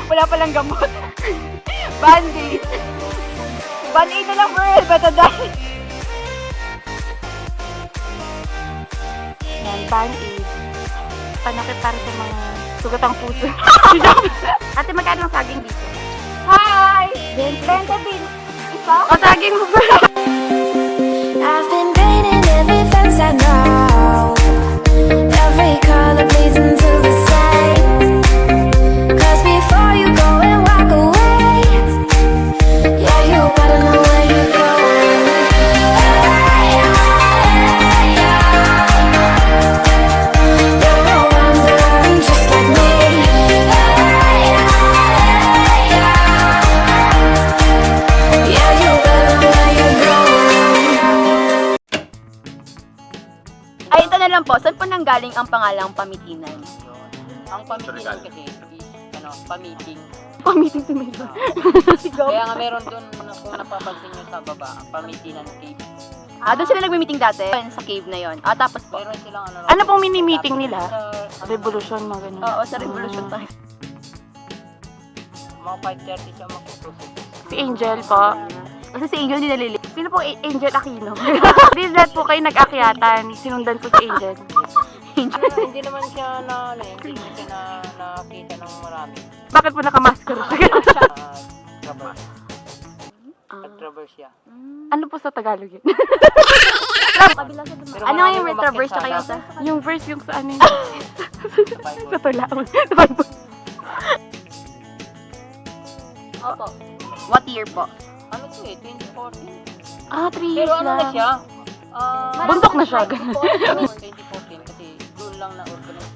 Wala palang gamot. Band-aid. Band-aid na lang, girl. Betadine. Yan, band-aid. Panakit para sa mga sugatang puso. Ate, magkano ang saging dito? Hi! 20 din. Isa? O, saging mo ba? I've been painting every fence I know, every color blazing to the same. 'Cause before you go and walk away, yeah, you better know where you're going. You're wandering just like me. Yeah, you better know where you're going. Ay, ito na lang po. Saan po nanggaling ang pangalang Pamitinan? Ang pamitinan kasi is, pamiting. Pamiting tomato. Kaya nga meron doon, kung napapansin nyo sa baba, ang pamitinan cave. Doon sila nagme-meeting dati? Sa cave na yon. Tapos po. Meron silang Ano pong mini-meeting nila? Sa, Revolution, mga ganun. Oo, sa Revolution time. mga 5:30 siya magpuproceed. Si Angel po. Kasi si Angel hindi nalili. Sino po Angel Aquino? This that po kayo nag-akyatan. Sinundan po si Angel. Hindi naman siya hindi siya nakita ng marami. Bakit po nakamasker siya? Traverse. Nag-traverse siya. Ano po sa Tagalog yun? Pero Ano marami yung umakyat retraverse sa na kayo taas. sa? Yung verse yung sa ano yun? Sa Bible. Sa tulaon. Sa Bible. Opo. What year po? Ano to 2014. 3 Pero years ano na lang. siya? Bundok na siya. Ganun. 2014 kasi doon lang na-organize.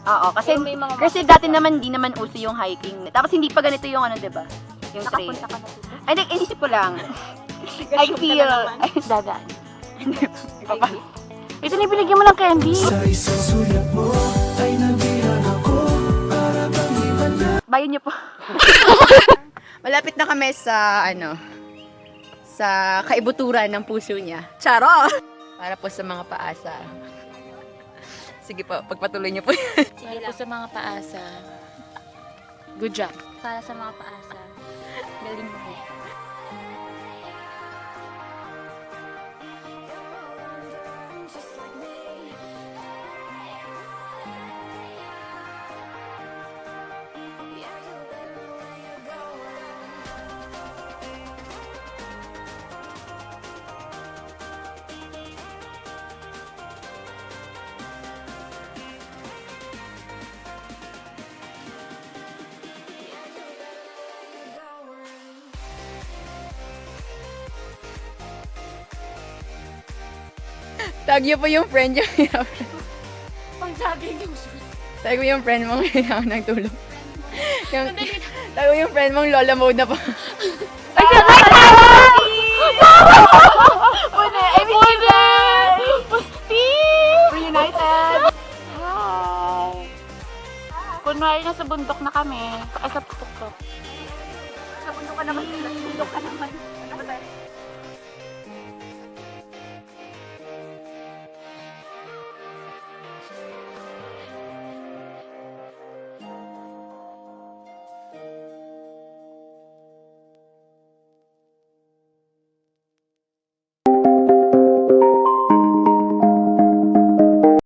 Oo, kasi Pero may mga dati naman hindi naman uso yung hiking. Tapos hindi pa ganito yung 'di ba? Yung trail. Nakapunta ka na dito? Ay, inisip ko lang. I feel. Dadaan. Ito na binigyan mo ng candy. Bayan niyo po. Malapit na kami sa sa kaibuturan ng puso niya. Charo! Para po sa mga paasa. Sige po, pagpatuloy niyo po. Para po sa mga paasa. Good job. Para sa mga paasa. Galing mo. Tag niyo po yung friend niyo. Pang-jogging yung shoes. Tag mo yung friend mong kailangan ng tulong. Tag mo yung friend mong lola mode na po. Ay, Pune! I miss you guys! We're united! Hi! Kunwari nasa bundok na kami. Ay, sa tuktok. Sa bundok ka naman.